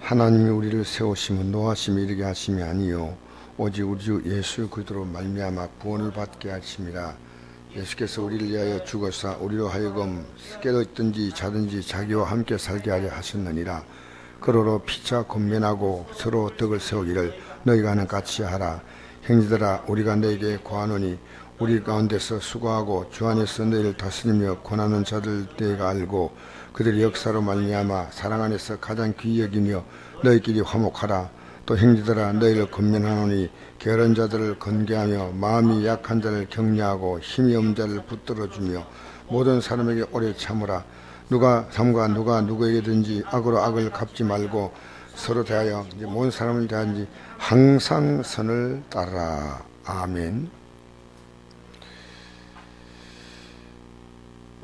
하나님이 우리를 세우심은 노하심에 이르게 하심이 아니요 오직 우리 주 예수 그리스도로 말미암아 구원을 받게 하심이라. 예수께서 우리를 위하여 죽어사 우리로 하여금 깨어있든지 자든지 자기와 함께 살게 하려 하셨느니라. 그러로 피차 권면하고 서로 덕을 세우기를 너희가 하는 같이 하라. 형제들아, 우리가 너에게 고하노니 우리 가운데서 수고하고 주 안에서 너희를 다스리며 권하는 자들 너희가 알고 그들의 역사로 말미암아 사랑 안에서 가장 귀히 여기며 너희끼리 화목하라. 또 형제들아, 너희를 권면하노니 게으른 자들을 건개하며 마음이 약한 자를 격려하고 힘이 없는 자를 붙들어주며 모든 사람에게 오래 참으라. 누가 삼가 누가 누구에게든지 악으로 악을 갚지 말고 서로 대하여 모든 사람을 대하는지 항상 선을 따르라. 아멘.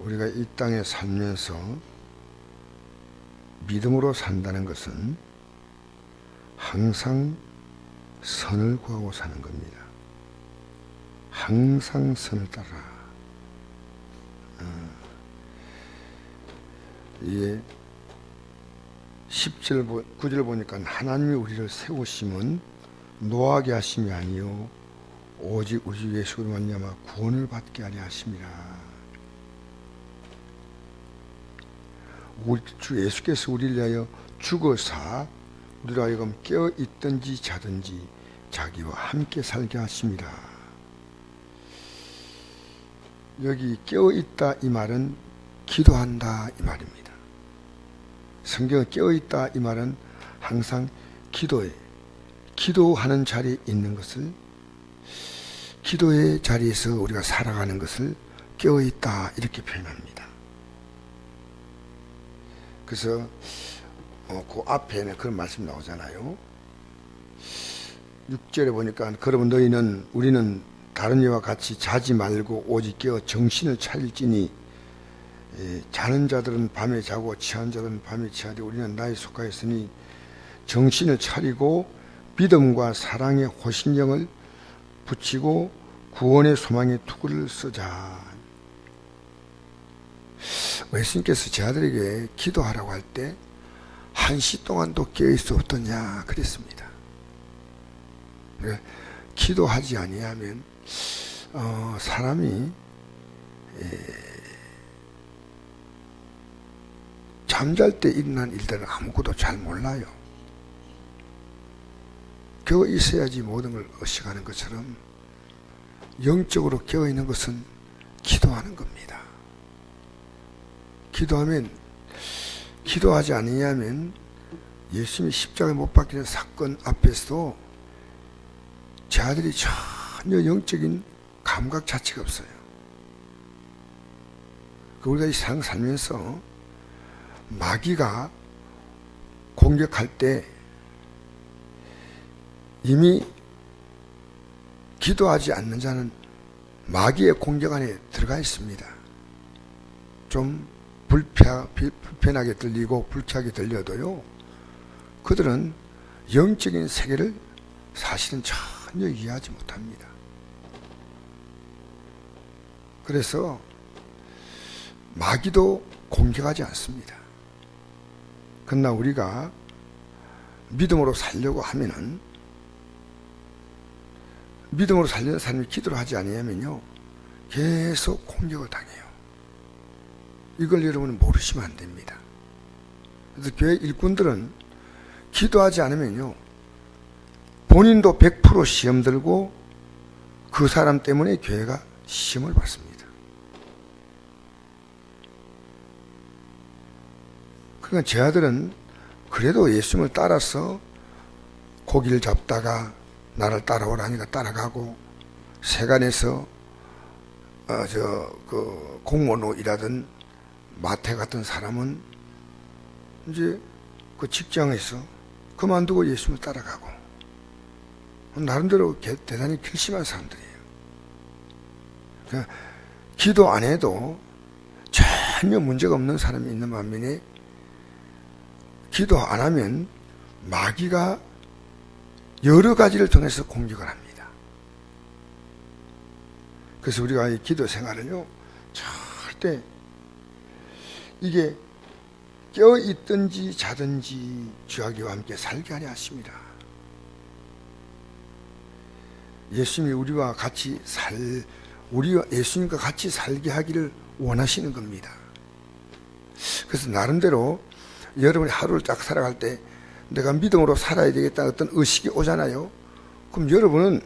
우리가 이 땅에 살면서 믿음으로 산다는 것은 항상 선을 구하고 사는 겁니다. 항상 선을 따라. 이게 10절, 9절 보니까 하나님이 우리를 세우심은 노하게 하심이 아니요 오직 우리 주 예수로 말미암아 구원을 받게 하려 하심이라. 우리 주 예수께서 우리를 위하여 죽어사 우리로 하여금 깨어있든지 자든지 자기와 함께 살게 하십니다. 여기 깨어있다 이 말은 기도한다 이 말입니다. 성경에 깨어있다 이 말은 항상 기도하는 자리에 있는 것을, 기도의 자리에서 우리가 살아가는 것을 깨어있다 이렇게 표현합니다. 그래서 그 앞에는 그런 말씀 나오잖아요. 6절에 보니까 그러면 우리는 다른 이와 같이 자지 말고 오직 깨어 정신을 차릴지니 자는 자들은 밤에 자고 취한 자들은 밤에 취하되 우리는 나에 속하였으니 정신을 차리고 믿음과 사랑의 호신경을 붙이고 구원의 소망의 투구를 쓰자. 예수님께서 제 아들에게 기도하라고 할 때 1시 동안도 깨어있을 수 없더냐 그랬습니다. 기도하지 아니하면 사람이 잠잘 때 일어난 일들은 아무것도 잘 몰라요. 깨어 있어야지 모든 걸 의식하는 것처럼 영적으로 깨어 있는 것은 기도하는 겁니다. 기도하지 않으면 예수님이 십자가에 못 박히는 사건 앞에서도 제 아들이 전혀 영적인 감각 자체가 없어요. 우리가 이 세상 살면서 마귀가 공격할 때 이미 기도하지 않는 자는 마귀의 공격 안에 들어가 있습니다. 좀 불편하게 들리고 불쾌하게 들려도요, 그들은 영적인 세계를 사실은 전혀 이해하지 못합니다. 그래서 마귀도 공격하지 않습니다. 그러나 우리가 믿음으로 살려고 하면은, 믿음으로 살려는 사람이 기도를 하지 않으면요 계속 공격을 당해요. 이걸 여러분은 모르시면 안 됩니다. 그래서 교회 일꾼들은 기도하지 않으면요 본인도 100% 시험 들고 그 사람 때문에 교회가 시험을 받습니다. 그러니까 제 아들은 그래도 예수님을 따라서 고기를 잡다가 나를 따라오라 하니까 따라가고, 세간에서 공무원으로 일하던 마태 같은 사람은 이제 그 직장에서 그만두고 예수님을 따라가고, 나름대로 대단히 결심한 사람들이에요. 그러니까 기도 안 해도 전혀 문제가 없는 사람이 있는 반면에 기도 안 하면 마귀가 여러 가지를 통해서 공격을 합니다. 그래서 우리가 이 기도 생활은요 절대 이게 깨어 있든지 자든지 주하기와 함께 살게 하려 하십니다. 예수님이 우리와 예수님과 같이 살게 하기를 원하시는 겁니다. 그래서 나름대로 여러분이 하루를 딱 살아갈 때 내가 믿음으로 살아야 되겠다는 어떤 의식이 오잖아요. 그럼 여러분은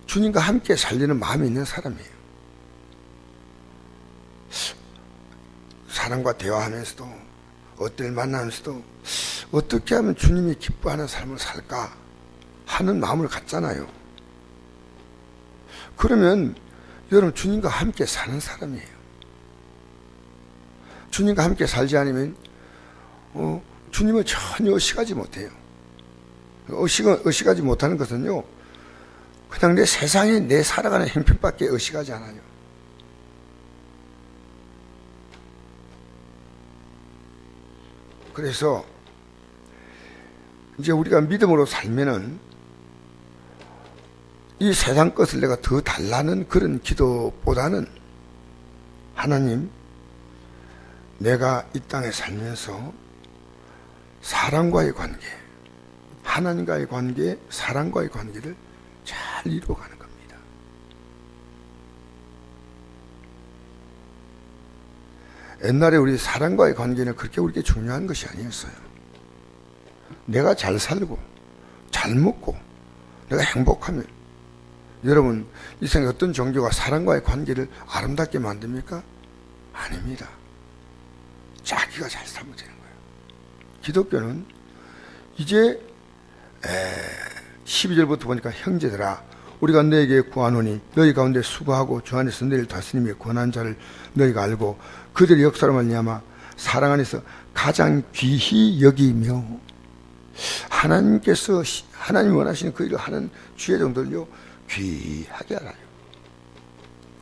주님과 함께 살리는 마음이 있는 사람이에요. 사람과 대화하면서도 어떨 만나면서도 어떻게 하면 주님이 기뻐하는 삶을 살까 하는 마음을 갖잖아요. 그러면 여러분 주님과 함께 사는 사람이에요. 주님과 함께 살지 않으면 주님을 전혀 의식하지 못해요. 의식하지 못하는 것은요, 그냥 내 세상에 내 살아가는 형편밖에 의식하지 않아요. 그래서 이제 우리가 믿음으로 살면은 이 세상 것을 내가 더 달라는 그런 기도보다는 하나님, 내가 이 땅에 살면서 사람과의 관계, 하나님과의 관계, 사람과의 관계를 잘 이루어가는 겁니다. 옛날에 우리 사람과의 관계는 그렇게 우리에게 중요한 것이 아니었어요. 내가 잘 살고 잘 먹고 내가 행복하면, 여러분 이 세상에 어떤 종교가 사람과의 관계를 아름답게 만듭니까? 아닙니다. 자기가 잘 살면 되는 거예요. 기독교는 이제 12절부터 보니까 형제들아, 우리가 너에게 구하노니 너희 가운데 수고하고 주 안에서 너희를 다스림에 권한 자를 너희가 알고 그들의 역사로 말미암아 사랑 안에서 가장 귀히 여기며, 하나님께서 하나님 원하시는 그 일을 하는 주의 종들요 귀하게 하라요.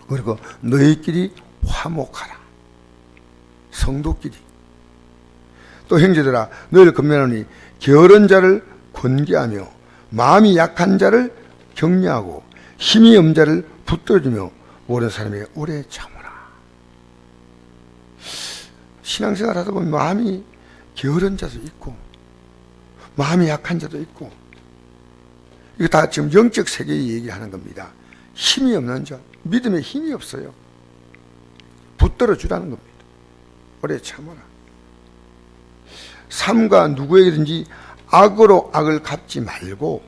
그리고 너희끼리 화목하라. 성도끼리. 또 형제들아, 너희를 권면하노니 게으른 자를 권계하며 마음이 약한 자를 격려하고 힘이 없는 자를 붙들어주며 모든 사람에게 오래 참으라. 신앙생활 하다 보면 마음이 게으른 자도 있고 마음이 약한 자도 있고, 이거 다 지금 영적 세계의 얘기하는 겁니다. 힘이 없는 자, 믿음에 힘이 없어요. 붙들어 주라는 겁니다. 오래 참아라. 삼가 누구에게든지 악으로 악을 갚지 말고,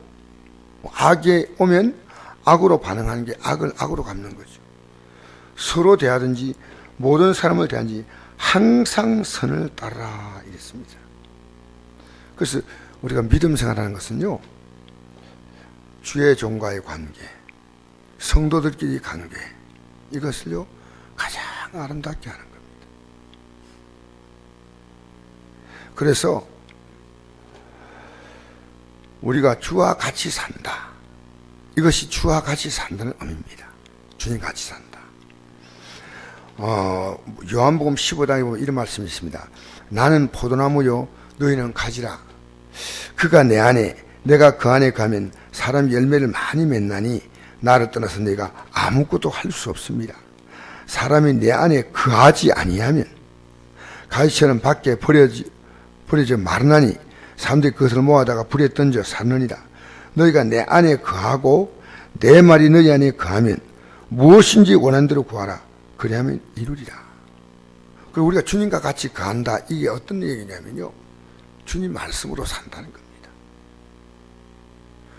악에 오면 악으로 반응하는 게 악을 악으로 갚는 거죠. 서로 대하든지 모든 사람을 대하든지 항상 선을 따라 이랬습니다. 그래서 우리가 믿음 생활하는 것은요, 주의 종과의 관계, 성도들끼리 관계, 이것을요 가장 아름답게 하는 겁니다. 그래서 우리가 주와 같이 산다, 이것이 주와 같이 산다는 의미입니다. 주님 같이 산다. 요한복음 15장에 보면 이런 말씀이 있습니다. 나는 포도나무요 너희는 가지라. 그가 내 안에 내가 그 안에 가면 사람 열매를 많이 맺나니 나를 떠나서 내가 아무것도 할 수 없습니다. 사람이 내 안에 거하지 아니하면 가지처럼 밖에 버려져 마르나니 사람들이 그것을 모아다가 불에 던져 샀느니라. 너희가 내 안에 거하고 내 말이 너희 안에 거하면 무엇인지 원하는 대로 구하라. 그리하면 이루리라. 그리고 우리가 주님과 같이 거한다, 이게 어떤 얘기냐면요, 주님 말씀으로 산다는 겁니다.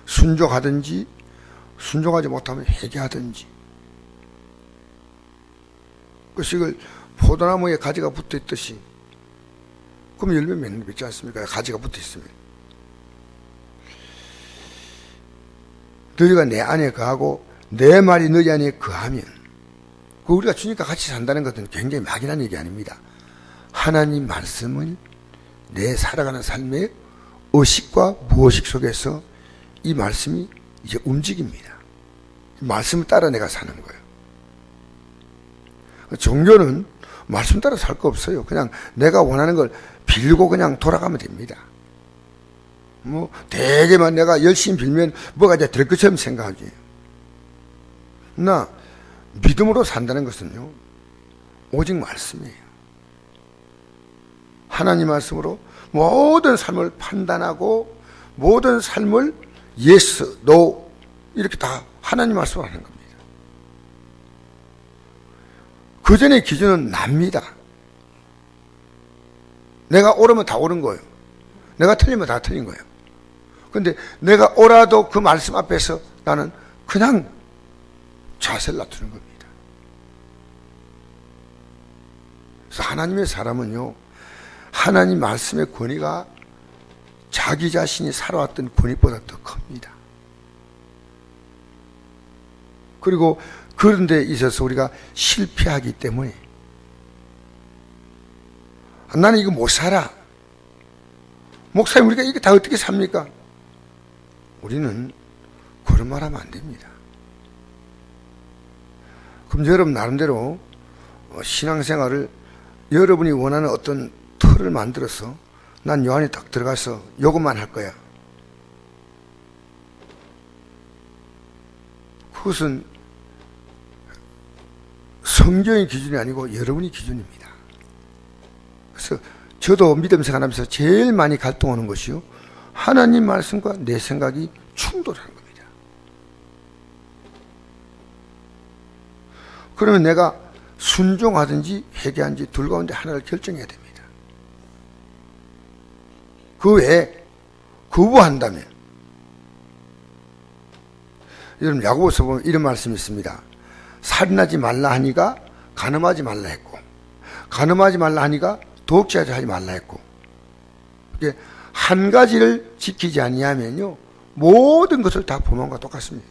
순종하든지 순종하지 못하면 회개하든지. 그래서 이걸 포도나무에 가지가 붙어 있듯이, 그럼 열매 맺는 거 있지 않습니까? 가지가 붙어 있으면. 너희가 내 안에 거하고 내 말이 너희 안에 거하면, 우리가 주님과 같이 산다는 것은 굉장히 막연한 얘기 아닙니다. 하나님 말씀을 내 살아가는 삶의 의식과 무의식 속에서 이 말씀이 이제 움직입니다. 말씀을 따라 내가 사는 거예요. 종교는 말씀 따라 살 거 없어요. 그냥 내가 원하는 걸 빌고 그냥 돌아가면 됩니다. 대개만 내가 열심히 빌면 뭐가 이제 될 것처럼 생각하지. 나 믿음으로 산다는 것은요, 오직 말씀이에요. 하나님 말씀으로 모든 삶을 판단하고 모든 삶을 yes, no 이렇게 다 하나님 말씀으로 하는 겁니다. 그 전의 기준은 납니다. 내가 옳으면 다 옳은 거예요. 내가 틀리면 다 틀린 거예요. 근데 내가 옳아도 그 말씀 앞에서 나는 그냥 자세를 낮추는 겁니다. 그래서 하나님의 사람은요, 하나님 말씀의 권위가 자기 자신이 살아왔던 권위보다 더 큽니다. 그리고 그런 데 있어서 우리가 실패하기 때문에 나는 이거 못 살아. 목사님, 우리가 이게 다 어떻게 삽니까? 우리는 그런 말 하면 안 됩니다. 그럼 여러분 나름대로 신앙생활을 여러분이 원하는 어떤 틀을 만들어서 난 요 안에 딱 들어가서 요것만 할 거야. 그것은 성경의 기준이 아니고 여러분의 기준입니다. 그래서 저도 믿음 생활하면서 제일 많이 갈등하는 것이요, 하나님 말씀과 내 생각이 충돌하는 겁니다. 그러면 내가 순종하든지 회개하든지 둘 가운데 하나를 결정해야 됩니다. 그 외에 거부한다면, 여러분 야고보서 보면 이런 말씀이 있습니다. 살인하지 말라 하니가 간음하지 말라 했고, 간음하지 말라 하니가 도둑질하지 하지 말라 했고, 한 가지를 지키지 아니하면요 모든 것을 다 범함과 똑같습니다.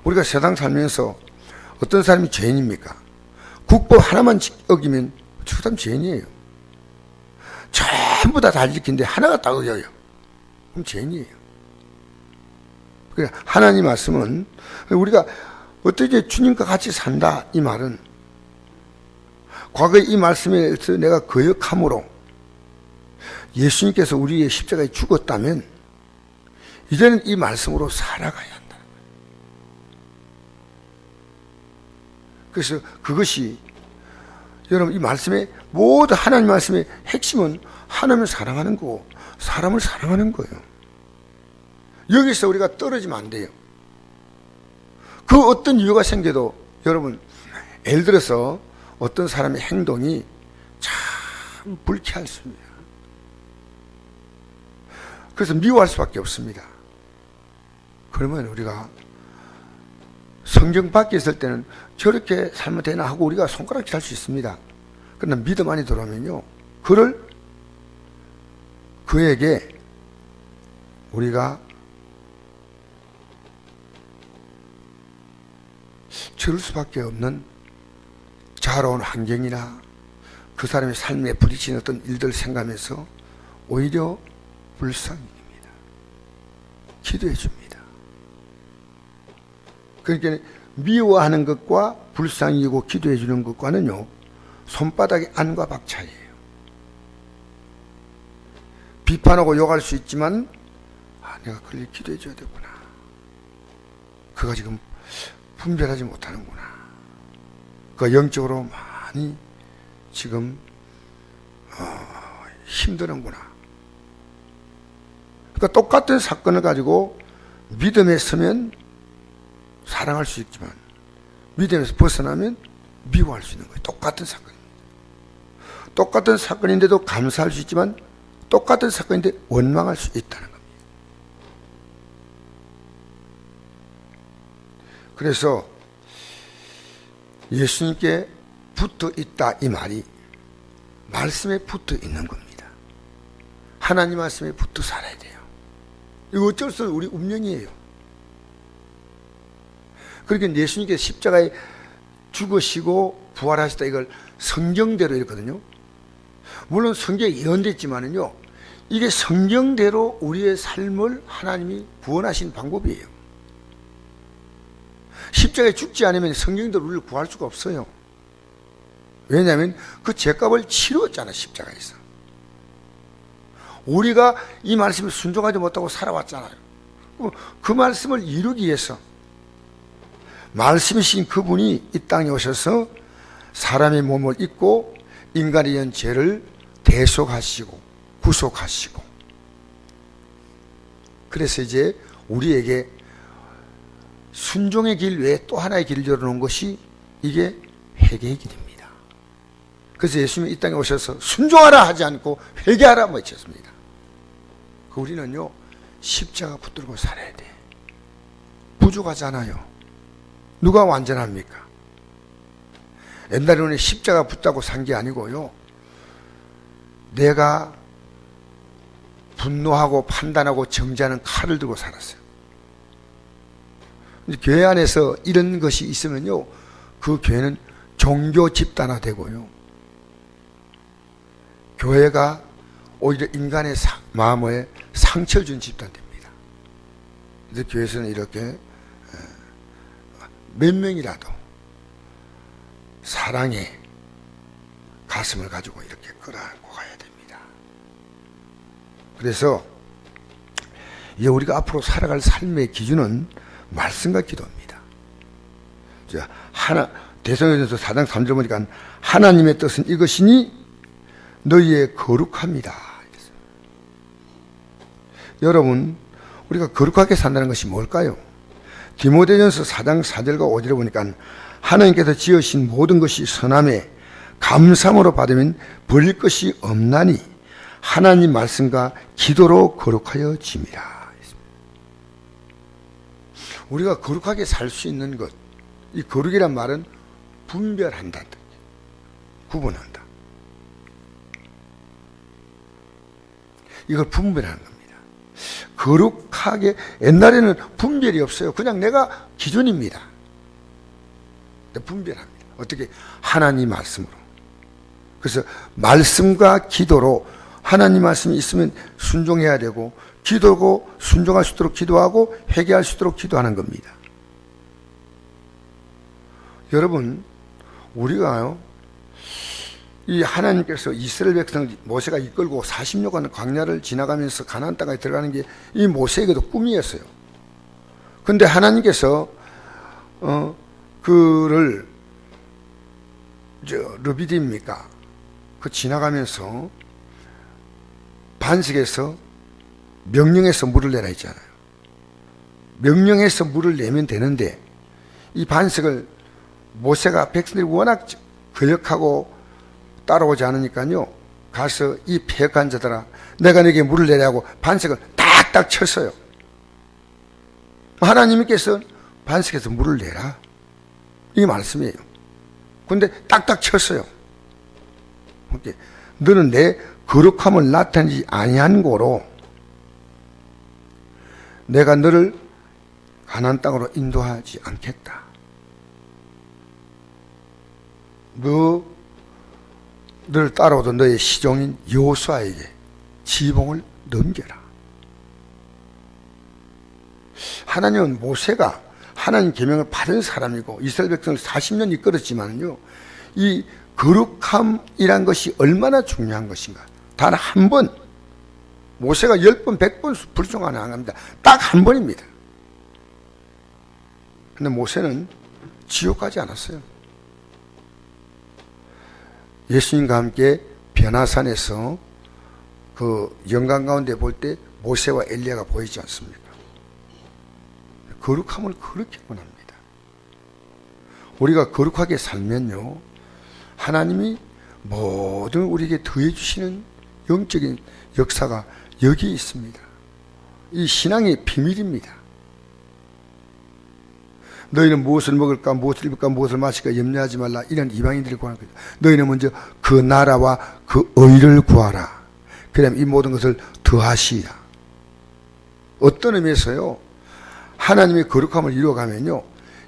우리가 세상 살면서 어떤 사람이 죄인입니까? 국법 하나만 어기면 그 사람 죄인이에요. 전부 다 지키는데 하나가 딱 어겨요. 그럼 죄인이에요. 하나님 말씀은 우리가 어떻게 주님과 같이 산다 이 말은 과거에 이 말씀에서 내가 거역함으로 예수님께서 우리의 십자가에 죽었다면 이제는 이 말씀으로 살아가야 한다는 거예요. 그래서 그것이 여러분 이 말씀의 모든 하나님 말씀의 핵심은 하나님을 사랑하는 거고 사람을 사랑하는 거예요. 여기서 우리가 떨어지면 안 돼요. 그 어떤 이유가 생겨도 여러분 예를 들어서 어떤 사람의 행동이 참 불쾌했습니다. 그래서 미워할 수밖에 없습니다. 그러면 우리가 성경 밖에 있을 때는 저렇게 살면 되나 하고 우리가 손가락질 할 수 있습니다. 그러나 믿음 안에 들어오면요 그에게 우리가 저럴 수밖에 없는 자라온 환경이나 그 사람의 삶에 부딪히는 어떤 일들을 생각하면서 오히려 불쌍히 여깁니다. 기도해 줍니다. 그러니까 미워하는 것과 불쌍히 여기고 기도해 주는 것과는요 손바닥의 안과 박 차이예요. 비판하고 욕할 수 있지만 내가 그를 기도해 줘야 되구나. 그가 지금 분별하지 못하는구나. 그가 영적으로 많이 지금 힘드는구나. 그러니까 똑같은 사건을 가지고 믿음에 서면 사랑할 수 있지만 믿음에서 벗어나면 미워할 수 있는 거예요. 똑같은 사건입니다. 똑같은 사건인데도 감사할 수 있지만 똑같은 사건인데 원망할 수 있다는 겁니다. 그래서 예수님께 붙어 있다 이 말이 말씀에 붙어 있는 겁니다. 하나님 말씀에 붙어 살아야 돼요. 이거 어쩔 수 없는 우리 운명이에요. 그러니까 예수님께서 십자가에 죽으시고 부활하셨다 이걸 성경대로 이랬거든요. 물론 성경에 예언됐지만은요 이게 성경대로 우리의 삶을 하나님이 구원하신 방법이에요. 십자가에 죽지 않으면 성경대로 우리를 구할 수가 없어요. 왜냐하면 그 죄값을 치루었잖아. 십자가에서 우리가 이 말씀을 순종하지 못하고 살아왔잖아요. 그 말씀을 이루기 위해서 말씀이신 그분이 이 땅에 오셔서 사람의 몸을 입고 인간의 연 죄를 대속하시고 구속하시고, 그래서 이제 우리에게 순종의 길 외에 또 하나의 길을 열어놓은 것이 이게 회개의 길입니다. 그래서 예수님이 이 땅에 오셔서 순종하라 하지 않고 회개하라 외쳤습니다. 우리는요, 십자가 붙들고 살아야 돼. 부족하잖아요. 누가 완전합니까? 옛날에는 십자가 붙다고 산 게 아니고요, 내가 분노하고 판단하고 정죄하는 칼을 들고 살았어요. 교회 안에서 이런 것이 있으면요, 그 교회는 종교 집단화 되고요, 교회가 오히려 인간의 마음에 상처를 준 집단 됩니다. 그래서 교회에서는 이렇게 몇 명이라도 사랑의 가슴을 가지고 이렇게 끌어안고 가야 됩니다. 그래서 이제 우리가 앞으로 살아갈 삶의 기준은 말씀과 기도입니다. 대성전서 4장 3절 보니까 하나님의 뜻은 이것이니 너희의 거룩합니다. 여러분, 우리가 거룩하게 산다는 것이 뭘까요? 디모데전서 4장 4절과 5절에 보니까 하나님께서 지으신 모든 것이 선함에 감사함으로 받으면 버릴 것이 없나니 하나님 말씀과 기도로 거룩하여 짐이라. 우리가 거룩하게 살 수 있는 것, 이 거룩이란 말은 분별한다, 구분한다. 이걸 분별하는 겁니다. 거룩하게, 옛날에는 분별이 없어요. 그냥 내가 기준입니다. 분별합니다. 어떻게? 하나님 말씀으로. 그래서 말씀과 기도로, 하나님 말씀이 있으면 순종해야 되고, 기도고 순종할 수 있도록 기도하고 회개할 수 있도록 기도하는 겁니다. 여러분, 우리가요, 이 하나님께서 이스라엘 백성을 모세가 이끌고 40년간 광야를 지나가면서 가나안 땅에 들어가는 게 이 모세에게도 꿈이었어요. 근데 하나님께서 그를 르비딤입니까? 그 지나가면서 반석에서 명령해서 물을 내라 했잖아요. 명령해서 물을 내면 되는데 이 반석을 모세가 백성들이 워낙 거역하고 따라오지 않으니까요, 가서 이 패역한 자들아 내가 너에게 물을 내라고 반석을 딱딱 쳤어요. 하나님께서 반석에서 물을 내라, 이게 말씀이에요. 근데 딱딱 쳤어요. 너는 내 거룩함을 나타내지 아니한 고로 내가 너를 가나안 땅으로 인도하지 않겠다. 너를 따라오던 너의 시종인 여호수아에게 지봉을 넘겨라. 하나님은 모세가 하나님 계명을 받은 사람이고 이스라엘 백성을 40년 이끌었지만요, 이 거룩함이란 것이 얼마나 중요한 것인가. 단 한 번, 모세가 10번, 100번 불순종하는 안 합니다. 딱 한 번입니다. 근데 모세는 지옥 가지 않았어요. 예수님과 함께 변화산에서 그 영광 가운데 볼 때 모세와 엘리야가 보이지 않습니까? 거룩함을 그렇게 원합니다. 우리가 거룩하게 살면요, 하나님이 모든 우리에게 더해 주시는 영적인 역사가 여기 있습니다. 이 신앙의 비밀입니다. 너희는 무엇을 먹을까, 무엇을 입을까, 무엇을 마실까 염려하지 말라. 이런 이방인들이 구하는 거죠. 너희는 먼저 그 나라와 그 의를 구하라. 그다음 이 모든 것을 더하시라. 어떤 의미에서요, 하나님의 거룩함을 이루어가면요,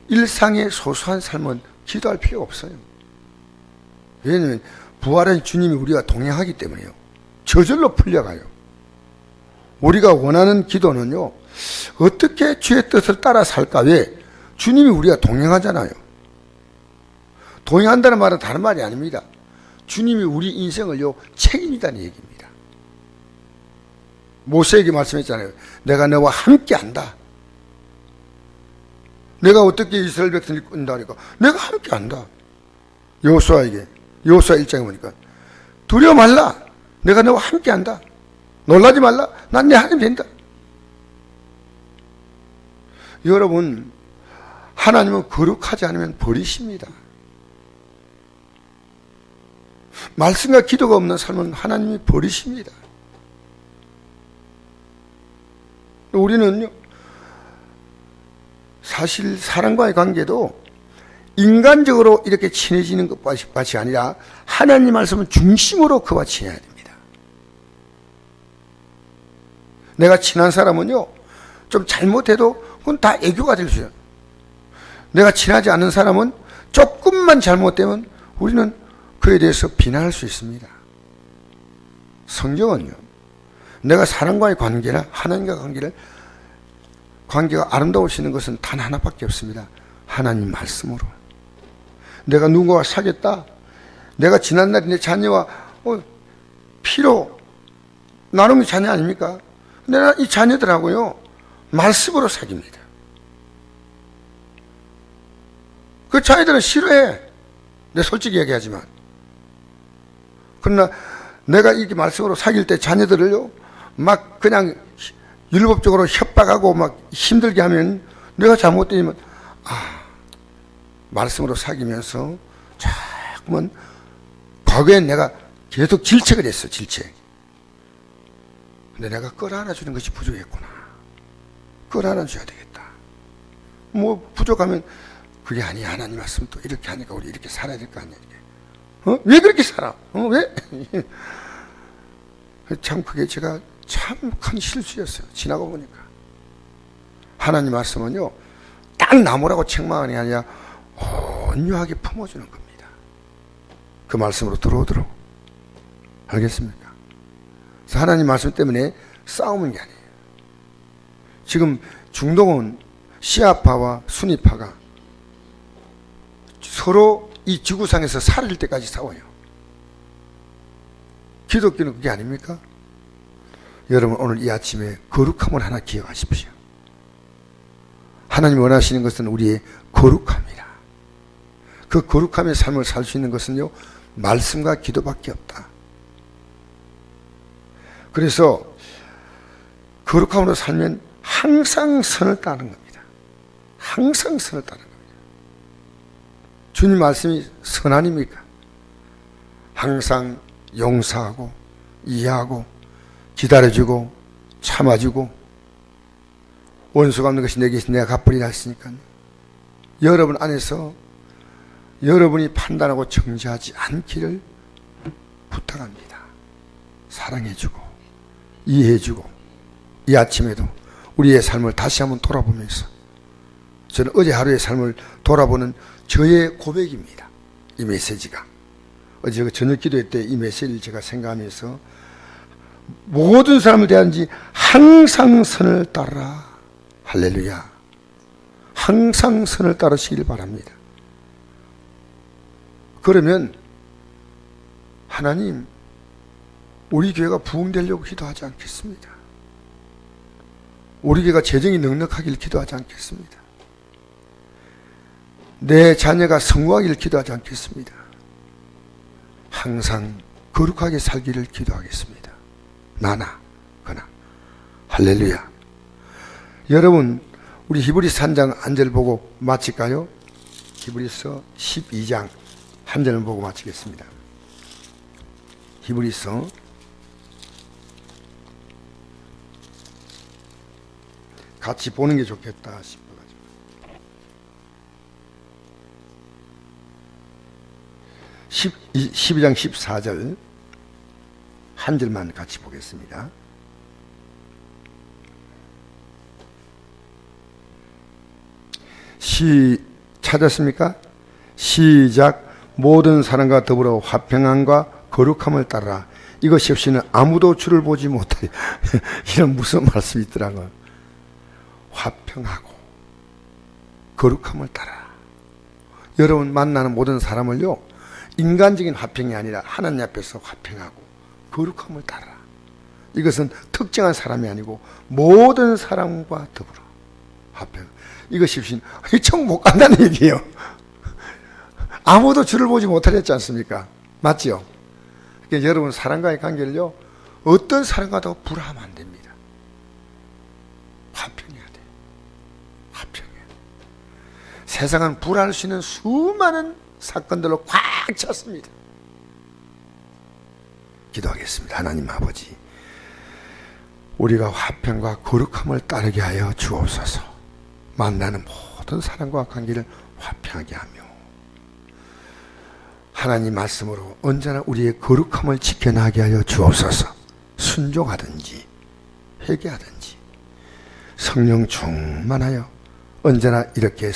일상의 소소한 삶은 기도할 필요가 없어요. 왜냐하면 부활한 주님이 우리가 동행하기 때문에요. 저절로 풀려가요. 우리가 원하는 기도는요, 어떻게 주의 뜻을 따라 살까? 왜? 주님이 우리가 동행하잖아요. 동행한다는 말은 다른 말이 아닙니다. 주님이 우리 인생을요, 책임지다는 얘기입니다. 모세에게 말씀했잖아요. 내가 너와 함께 한다. 내가 어떻게 이스라엘 백성을 꾼다 하니까 내가 함께 한다. 여호수아에게, 여호수아 1장에 보니까 두려워 말라. 내가 너와 함께한다. 놀라지 말라. 난 내 하나님 된다. 여러분, 하나님은 거룩하지 않으면 버리십니다. 말씀과 기도가 없는 삶은 하나님이 버리십니다. 우리는요, 사실 사람과의 관계도 인간적으로 이렇게 친해지는 것이 아니라 하나님 말씀을 중심으로 그와 친해야 됩니다. 내가 친한 사람은요, 좀 잘못해도 그건 다 애교가 될 수 있어요. 내가 친하지 않은 사람은 조금만 잘못되면 우리는 그에 대해서 비난할 수 있습니다. 성경은요, 내가 사람과의 관계나 하나님과 관계가 아름다울 수 있는 것은 단 하나밖에 없습니다. 하나님 말씀으로. 내가 누군가와 사귀었다. 내가 지난날에 내 자녀와 피로 나눈 게 자녀 아닙니까? 내가 이 자녀들하고요, 말씀으로 사귑니다. 그 자녀들은 싫어해. 내가 솔직히 얘기하지만. 그러나 내가 이렇게 말씀으로 사귈 때 자녀들을요, 막 그냥 율법적으로 협박하고 막 힘들게 하면 내가 잘못되면, 말씀으로 사귀면서 자꾸만 과거엔 내가 계속 질책을 했어, 질책. 근데 내가 끌어안아주는 것이 부족했구나. 끌어안아줘야 되겠다. 뭐 부족하면 그게 아니야. 하나님 말씀 또 이렇게 하니까 우리 이렇게 살아야 될 거 아니야. 왜 그렇게 살아? 왜? 참 그게 제가 참 큰 실수였어요. 지나고 보니까. 하나님 말씀은요, 딱 나무라고 책망하는 게 아니라 온유하게 품어주는 겁니다. 그 말씀으로 들어오도록. 알겠습니까? 그래서 하나님 말씀 때문에 싸우는 게 아니에요. 지금 중동은 시아파와 수니파가 서로 이 지구상에서 사라질 때까지 싸워요. 기독교는 그게 아닙니까? 여러분, 오늘 이 아침에 거룩함을 하나 기억하십시오. 하나님 원하시는 것은 우리의 거룩함이라. 그 거룩함의 삶을 살 수 있는 것은요, 말씀과 기도밖에 없다. 그래서 거룩함으로 살면 항상 선을 따르는 겁니다. 항상 선을 따르는 겁니다. 주님 말씀이 선 아닙니까? 항상 용서하고 이해하고 기다려주고 참아주고 원수 갚는 것이 내게 있으니 내가 갚으리라 했으니까요. 여러분 안에서 여러분이 판단하고 정죄하지 않기를 부탁합니다. 사랑해주고 이해해주고 이 아침에도 우리의 삶을 다시 한번 돌아보면서 저는 어제 하루의 삶을 돌아보는 저의 고백입니다. 이 메시지가. 어제 저녁 기도회 때 이 메시지를 제가 생각하면서 모든 사람을 대하는지 항상 선을 따르라. 할렐루야. 항상 선을 따르시길 바랍니다. 그러면 하나님, 우리 교회가 부흥되려고 기도하지 않겠습니다. 우리 교회가 재정이 넉넉하길 기도하지 않겠습니다. 내 자녀가 성공하기를 기도하지 않겠습니다. 항상 거룩하게 살기를 기도하겠습니다. 나나 그나. 할렐루야. 여러분, 우리 히브리서 3장 한 절 보고 마칠까요? 히브리서 12장 한 절을 보고 마치겠습니다. 히브리서 같이 보는 게 좋겠다 싶어가지고 12장 14절 한 절만 같이 보겠습니다. 찾았습니까? 시작. 모든 사람과 더불어 화평함과 거룩함을 따라 이것이 없이는 아무도 주를 보지 못하리. 이런 무슨 말씀이 있더라고요. 화평하고 거룩함을 따라. 여러분 만나는 모든 사람을요, 인간적인 화평이 아니라 하나님 앞에서 화평하고 거룩함을 따라. 이것은 특정한 사람이 아니고 모든 사람과 더불어 화평. 이것이 없이는 청 못 간다는 얘기예요. 아무도 주를 보지 못하랬지 않습니까? 맞죠? 그러니까 여러분 사람과의 관계를요, 어떤 사람과도 불화하면 안 됩니다. 화평해야 돼. 화평해야 돼. 세상은 불화할 수 있는 수많은 사건들로 꽉 찼습니다. 기도하겠습니다. 하나님 아버지, 우리가 화평과 거룩함을 따르게 하여 주옵소서. 만나는 모든 사람과 관계를 화평하게 하며 하나님 말씀으로 언제나 우리의 거룩함을 지켜나가게 하여 주옵소서. 순종하든지 회개하든지 성령 충만하여 언제나 이렇게